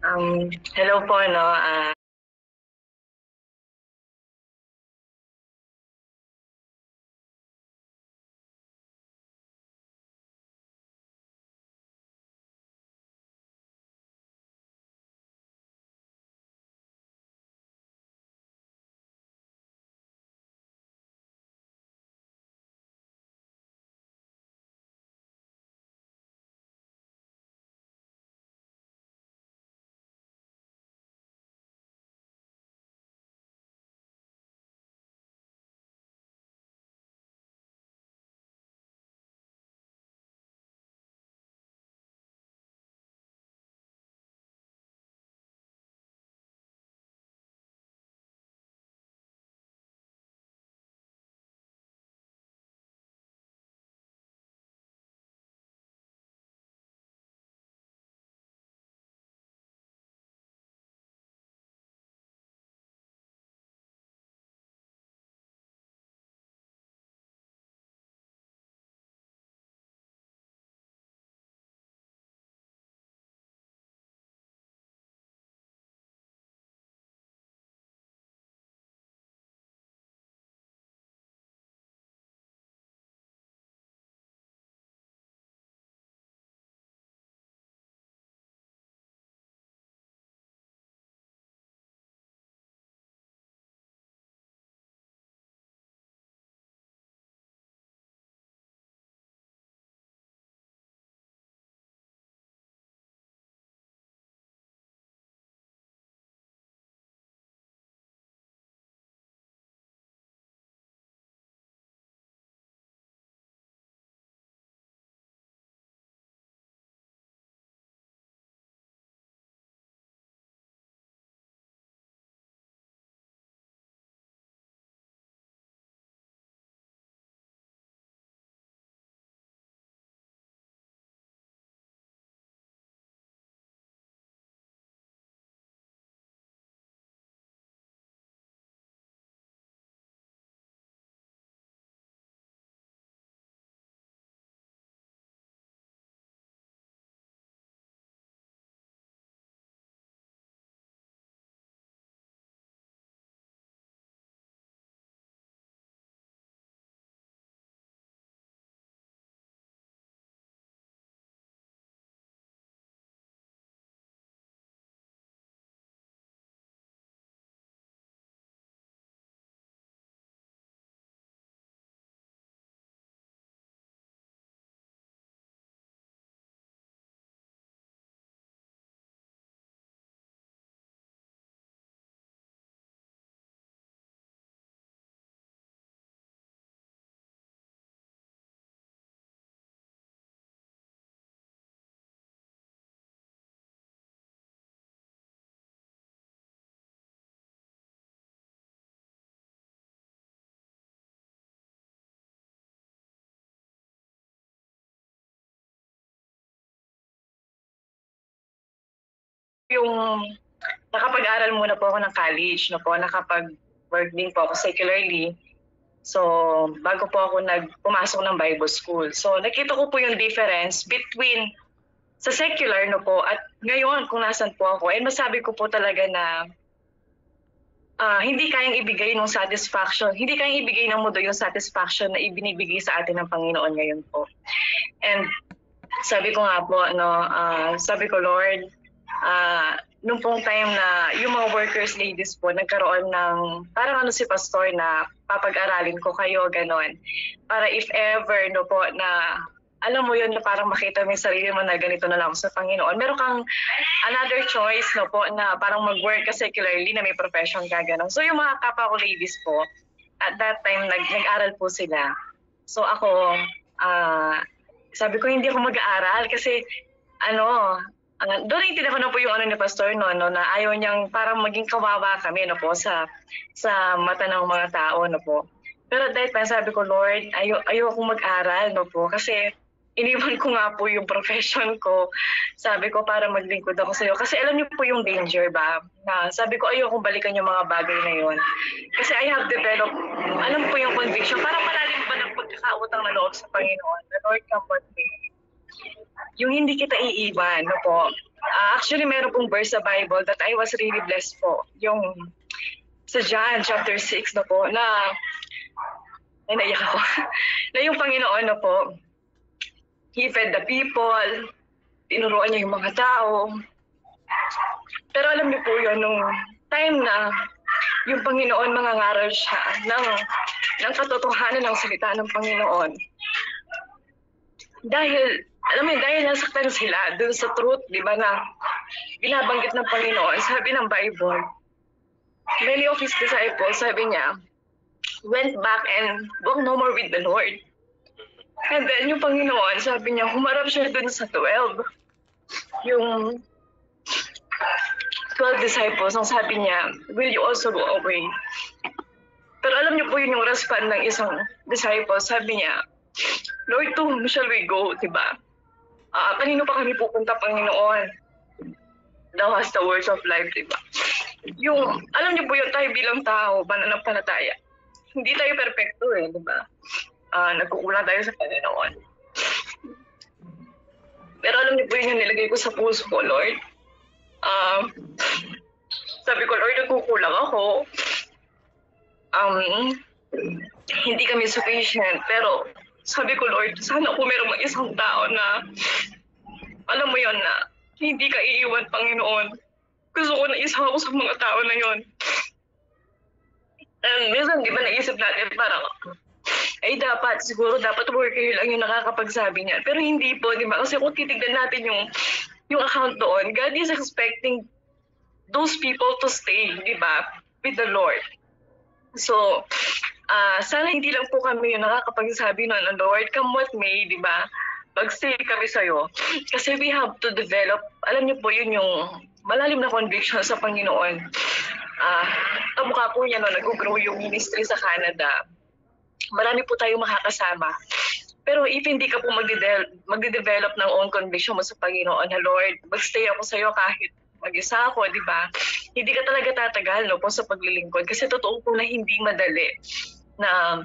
Hello po, no? Yung nakapag-aral muna po ako ng college, no po, nakapag-work din po ako secularly. So, bago po ako pumasok ng Bible school. So, nakita ko po yung difference between sa secular, no po, at ngayon kung nasan po ako. And masabi ko po talaga na hindi kayang ibigay ng satisfaction, hindi kayang ibigay ng mundo yung satisfaction na ibinibigay sa atin ng Panginoon ngayon po. And sabi ko nga po, no, sabi ko, Lord, nung pong time na yung mga workers ladies po nagkaroon ng parang si pastor na papag-aralin ko kayo, ganon. Para if ever, no po, na alam mo yun na parang makita mo yung sarili mo na ganito na lang ako sa Panginoon. Meron kang another choice, no po, na parang mag-work ka secularly na may profession ka, ganon. So yung mga kapwa ko ladies po, at that time, nag-aral po sila. So ako, sabi ko hindi ako mag-aaral kasi doon naintindihan ko na po yung ni Pastor na ayaw niyang parang maging kawawa kami no po sa mata ng mga tao no po. Pero dahil pa sabi ko, Lord, ayaw akong mag-aral no po kasi iniwan ko nga po yung profession ko. Sabi ko para maglingkod ako sa iyo kasi alam niyo po yung danger ba? Na sabi ko ayaw kong balikan yung mga bagay na yon. Kasi I have developed, alam po yung conviction, parang malalim ba ng pagkakautang na loob sa Panginoon. The Lord comfort me. yung hindi kita iiwan, no po. Actually, meron pong verse sa Bible that I was really blessed po. Yung sa John chapter 6 na po, na ay naiyak ako, na yung Panginoon na po, He fed the people, tinuruan niya yung mga tao. Pero alam niyo po yun, nung time na yung Panginoon mangangaral siya ng katotohanan ng salita ng Panginoon. Dahil, alam mo, dahil nasaktan sila dun sa truth, di ba, na binabanggit ng Panginoon, sabi ng Bible, many of His disciples, sabi niya, went back and walked no more with the Lord. And then yung Panginoon, sabi niya, humarap siya dun sa 12. Yung 12 disciples, ang sabi niya, will you also go away? Pero alam niyo po yun yung response ng isang disciple, sabi niya, Lord, to whom shall we go, diba? Kanino pa kami pupunta, Panginoon? Thou hast the words of life, diba? Yung, alam niyo po yun, tayo bilang tao, mananampalataya. Hindi tayo perfecto diba? Nagkukulang tayo sa Panginoon. Pero alam niyo po yun yung nilagay ko sa puso ko, Lord. Sabi ko, Lord, nagkukulang ako. Hindi kami sufficient. Pero sabi ko, Lord, sana po merong isang tao na, alam mo yon na, hindi ka iiwan, Panginoon. Gusto ko na isa ako sa mga tao na yon. And minsan, di ba naisip natin, parang, ay siguro dapat worker lang yung nakakapagsabi niyan. Pero hindi po, di ba? Kasi kung titignan natin yung account doon, God is expecting those people to stay, di ba? With the Lord. So, sana hindi lang po kami yung nakakapagsabi noon, Lord, come what may, di ba? Mag-stay kami sa'yo. Kasi we have to develop, alam niyo po, yun yung malalim na conviction sa Panginoon. Kamukha po niya, nag-grow yung ministry sa Canada. Marami po tayong makakasama. Pero if hindi ka po magde-develop ng own conviction mo sa Panginoon, na Lord, mag-stay ako sa'yo kahit mag-isa ako, di ba? Hindi ka talaga tatagal po sa paglilingkod. Kasi totoo po na hindi madali na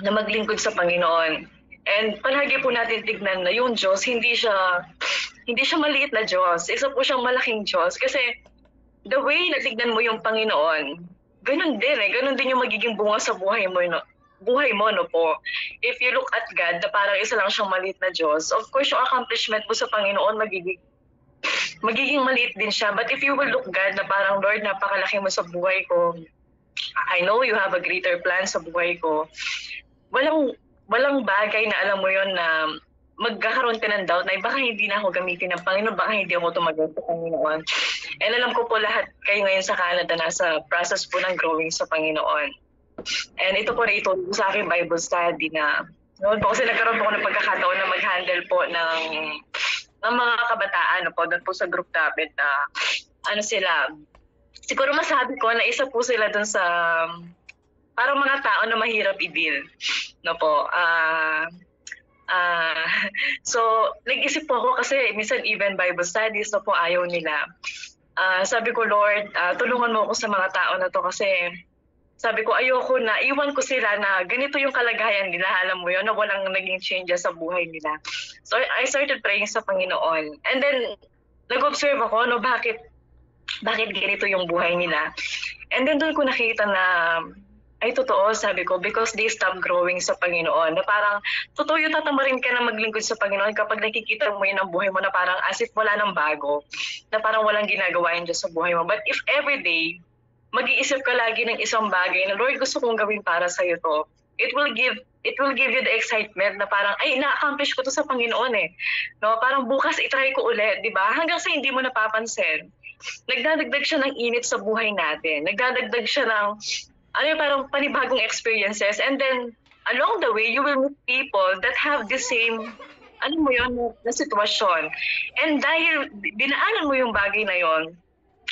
maglingkod sa Panginoon. And palagi po natin tignan na yung Diyos, hindi siya maliit na Diyos. Isa po siyang malaking Diyos. Kasi the way na tignan mo yung Panginoon, ganun din yung magiging bunga sa buhay mo, no? Po. If you look at God, na parang isa lang siyang maliit na Diyos, of course, yung accomplishment mo sa Panginoon, magiging maliit din siya. But if you will look God, na parang, Lord, napakalaki mo sa buhay ko, I know you have a greater plan sa buhay ko. Walang bagay na alam mo yon na magkakaroon ka ng doubt na baka hindi na ako gamitin ng Panginoon, baka hindi ako tumagal sa Panginoon. And alam ko po lahat kayo ngayon sa Canada nasa process po ng growing sa Panginoon. And ito po na itulong sa akin Bible study na noon po kasi nagkaroon po ako ng pagkakataon na mag-handle po ng mga kabataan po doon po sa group namin na sila. Siguro masabi ko na isa po sila doon sa parang mga tao na mahirap i-deal. So, nag-isip po ako kasi minsan even Bible studies po ayaw nila. Sabi ko, Lord, tulungan mo ako sa mga tao na to kasi sabi ko, ayoko na, iwan ko sila na ganito yung kalagayan nila, alam mo yun, na walang naging changes sa buhay nila. So, I started praying sa Panginoon. And then, nag-observe ako, bakit ganito yung buhay nila. And then, doon ko nakita na, ay totoo, sabi ko, because they stop growing sa Panginoon. Na parang, totoo yung tatamarin ka na maglingkod sa Panginoon kapag nakikita mo yun ang buhay mo na parang as if wala nang bago. Na parang walang ginagawa yun dyan sa buhay mo. But if every day, mag-iisip ka lagi ng isang bagay na, Lord, gusto kong gawin para sa'yo to, it will give you the excitement na parang, ay, na-accomplish ko to sa Panginoon Parang bukas itry ko ulit, di ba? Hanggang sa hindi mo napapansin. Nagdadagdag siya ng init sa buhay natin. Nagdadagdag siya ng, parang panibagong experiences. And then, along the way, you will meet people that have the same, na sitwasyon. And dahil dinaanan mo yung bagay na yon,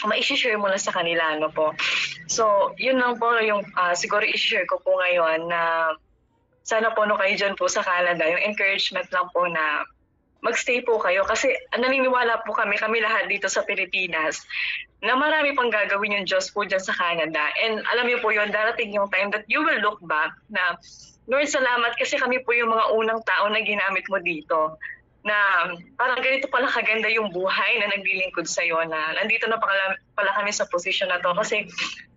ma-share mo na sa kanila, po. So, yun lang po yung siguro i-share ko po ngayon na sana po kayo dyan po sa Canada, yung encouragement lang po na mag-stay po kayo kasi naniniwala po kami lahat dito sa Pilipinas na marami pang gagawin yung Diyos po dyan sa Canada. And alam niyo po yun, darating yung time that you will look back na, Lord, salamat kasi kami po yung mga unang tao na ginamit mo dito. na parang ganito pala kaganda yung buhay na naglilingkod sa'yo, na nandito na pala kami sa posisyon na to. Kasi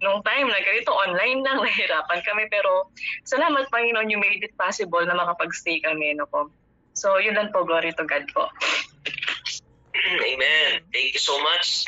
nung time na ganito, online lang, nahirapan kami. Pero salamat Panginoon, you made it possible na makapag-stay kami. No po. So yun lang po, glory to God po. Amen. Thank you so much.